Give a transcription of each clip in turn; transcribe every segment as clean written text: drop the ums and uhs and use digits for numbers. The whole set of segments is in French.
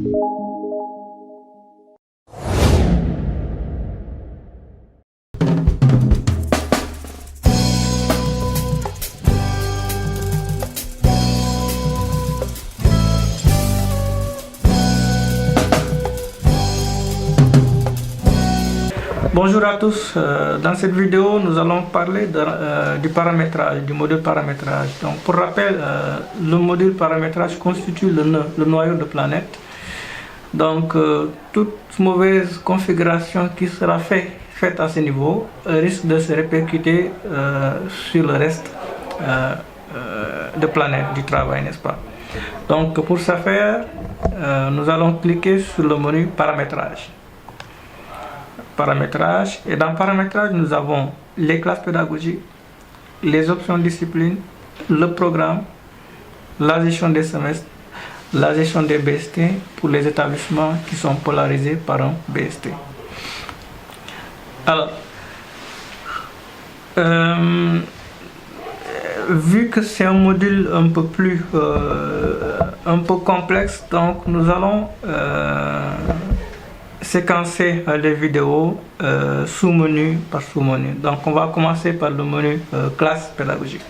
Bonjour à tous, dans cette vidéo nous allons parler du paramétrage, du module paramétrage. Donc pour rappel, le module paramétrage constitue le noyau de Planète. Donc toute mauvaise configuration qui sera faite à ce niveau risque de se répercuter sur le reste de Planète du travail, n'est-ce pas? Donc pour ce faire, nous allons cliquer sur le menu paramétrage. Paramétrage, et dans paramétrage nous avons les classes pédagogiques, les options disciplines, le programme, la gestion des semestres, la gestion des BST pour les établissements qui sont polarisés par un BST. Alors vu que c'est un module un peu complexe, donc nous allons séquencer les vidéos sous-menu par sous-menu. Donc on va commencer par le menu classe pédagogique.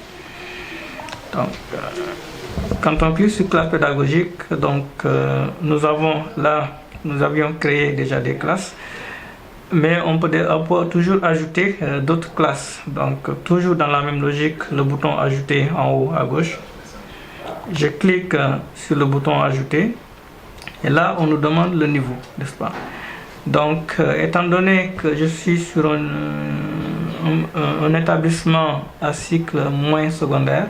Donc quand on clique sur classe pédagogique, donc nous avions créé déjà des classes, mais on peut toujours ajouter d'autres classes. Donc toujours dans la même logique, le bouton ajouter en haut à gauche, je clique sur le bouton ajouter et là on nous demande le niveau, n'est-ce pas? Donc étant donné que je suis sur un établissement à cycle moyen secondaire,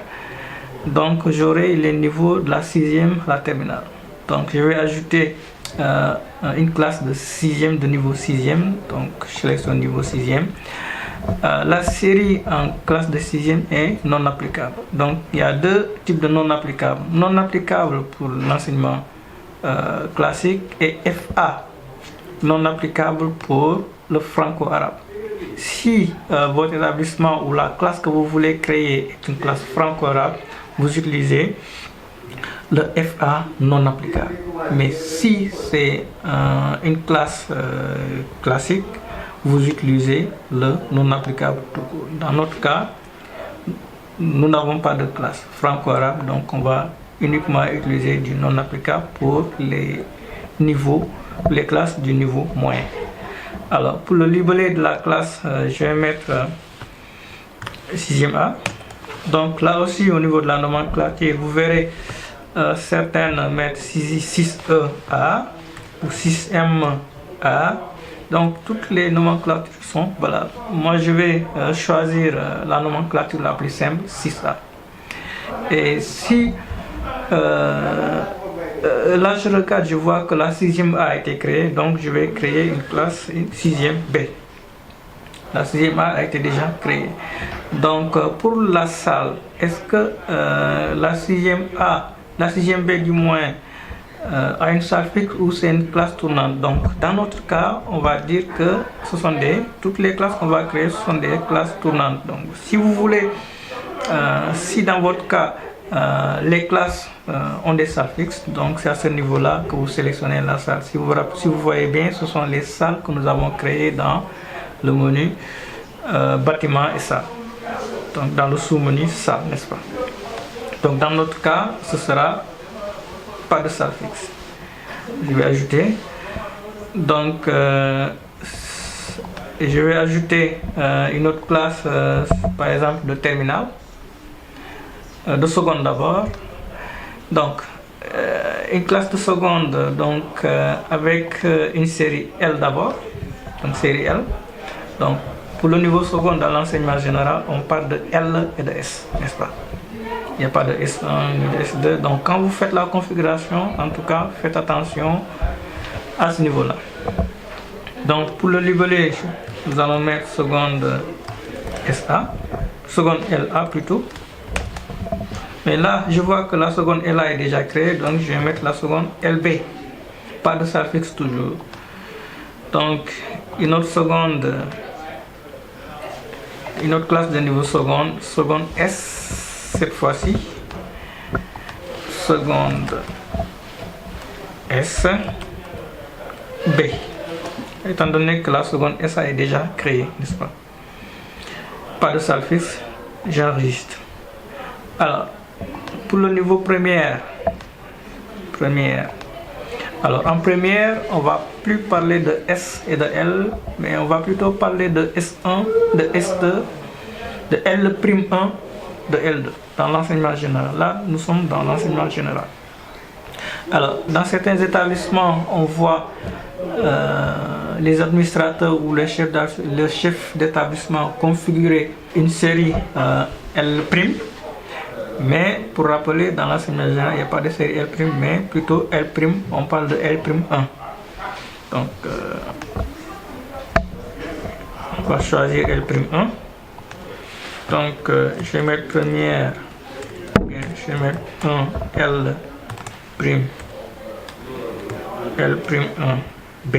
donc j'aurai les niveaux de la 6e à la terminale. Donc je vais ajouter une classe de 6e, de niveau 6e, donc je sélectionne niveau 6e. La série en classe de 6e est non applicable. Donc il y a deux types de non applicables. Non applicable pour l'enseignement classique et FA, non applicable pour le franco-arabe. Si votre établissement ou la classe que vous voulez créer est une classe franco-arabe, vous utilisez le FA non applicable. Mais si c'est une classe classique, vous utilisez le non applicable. Dans notre cas, nous n'avons pas de classe franco-arabe, donc on va uniquement utiliser du non applicable pour les niveaux, les classes du niveau moyen. Alors pour le libellé de la classe, je vais mettre 6e A. Donc là aussi au niveau de la nomenclature, vous verrez certaines mettre 6E ou 6MA. Donc toutes les nomenclatures sont valables. Moi je vais choisir la nomenclature la plus simple, 6A. Et si là je regarde, je vois que la 6e A a été créée, donc je vais créer une classe 6e B. La 6e A a été déjà créée. Donc pour la salle, est-ce que la 6e A, la 6e B du moins a une salle fixe ou c'est une classe tournante? Donc dans notre cas, on va dire que ce sont toutes les classes qu'on va créer, ce sont des classes tournantes. Donc si vous voulez, si dans votre cas les classes ont des salles fixes, donc c'est à ce niveau là que vous sélectionnez la salle. Si vous voyez bien, ce sont les salles que nous avons créées dans le menu bâtiment et salle, donc dans le sous-menu salle, n'est-ce pas? Donc dans notre cas, ce sera pas de salle fixe. Je vais ajouter, donc je vais ajouter une autre classe, par exemple de terminale, de seconde d'abord. Donc une classe de seconde, donc avec une série L d'abord, donc série L. Donc pour le niveau seconde dans l'enseignement général, on parle de L et de S, n'est-ce pas? Il n'y a pas de S1 ni de S2. Donc quand vous faites la configuration, en tout cas faites attention à ce niveau là. Donc pour le libellé, nous allons mettre seconde SA, seconde LA plutôt. Mais là, je vois que la seconde LA est déjà créée, donc je vais mettre la seconde LB. Pas de salle fixe toujours. Donc, une autre seconde, une autre classe de niveau seconde, seconde S cette fois-ci. Seconde S, B. Étant donné que la seconde SA est déjà créée, n'est-ce pas? Pas de salle fixe, j'enregistre. Alors, pour le niveau première, alors en première, on va plus parler de S et de L, mais on va plutôt parler de S1, de S2, de L'1, de L2, dans l'enseignement général. Là, nous sommes dans l'enseignement général. Alors, dans certains établissements, on voit les administrateurs ou les chefs d'établissement configurer une série L'. Mais pour rappeler, dans l'enseignement général, il n'y a pas de série L', mais plutôt L', on parle de L'1. Donc, on va choisir L'1. Donc, je vais mettre première, je vais mettre un L'1 B,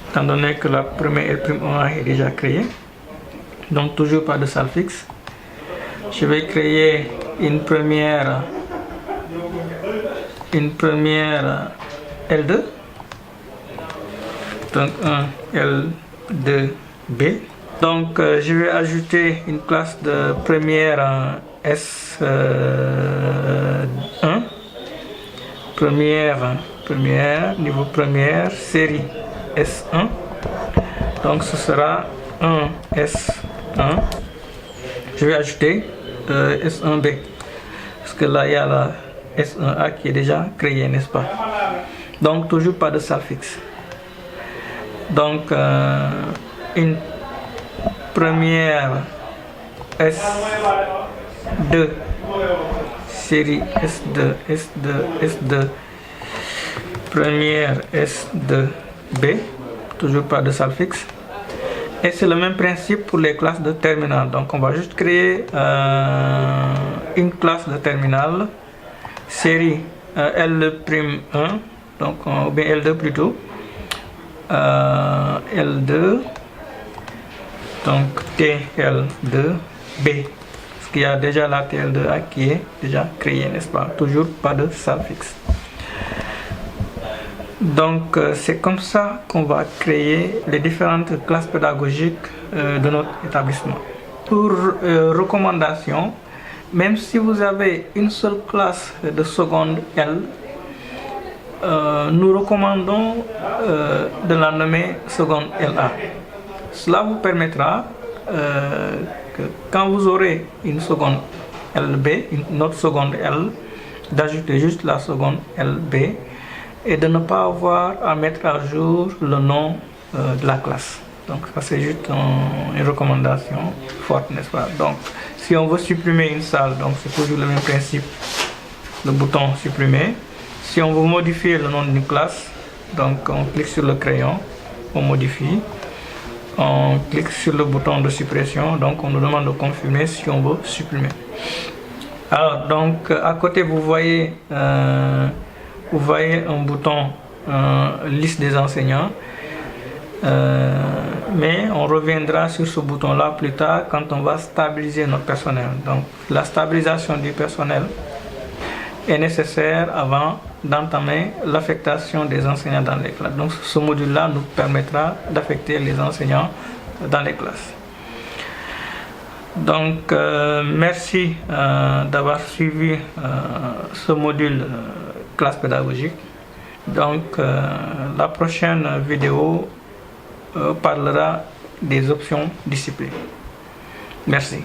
étant donné que la première L'1 est déjà créée, donc toujours pas de salle fixe. Je vais créer une première L2, donc un L2B. Donc je vais ajouter une classe de première S1, niveau première, série S1. Donc ce sera un S1. Je vais ajouter S1B, parce que là il y a la S1A qui est déjà créée, n'est-ce pas? Donc toujours pas de salle fixe. Donc une première S2, série S2, première S2B, toujours pas de salle fixe. Et c'est le même principe pour les classes de terminale. Donc on va juste créer une classe de terminale, série L'1, donc ou bien L2 plutôt, L2, donc TL2B, parce qu'il y a déjà la TL2A qui est déjà créée, n'est-ce pas? Toujours pas de salle fixe. Donc c'est comme ça qu'on va créer les différentes classes pédagogiques de notre établissement. Pour recommandation, même si vous avez une seule classe de seconde L, nous recommandons de la nommer seconde LA. Cela vous permettra que quand vous aurez une seconde LB, une autre seconde L, d'ajouter juste la seconde LB et de ne pas avoir à mettre à jour le nom de la classe. Donc ça c'est juste une recommandation forte, n'est-ce pas? Donc si on veut supprimer une salle, donc c'est toujours le même principe, le bouton supprimer. Si on veut modifier le nom d'une classe, donc on clique sur le crayon, on modifie, on clique sur le bouton de suppression, donc on nous demande de confirmer si on veut supprimer. Alors donc à côté vous voyez un bouton liste des enseignants, mais on reviendra sur ce bouton là plus tard quand on va stabiliser notre personnel. Donc la stabilisation du personnel est nécessaire avant d'entamer l'affectation des enseignants dans les classes. Donc ce module là nous permettra d'affecter les enseignants dans les classes. Donc merci d'avoir suivi ce module classe pédagogique. Donc la prochaine vidéo parlera des options discipline. Merci.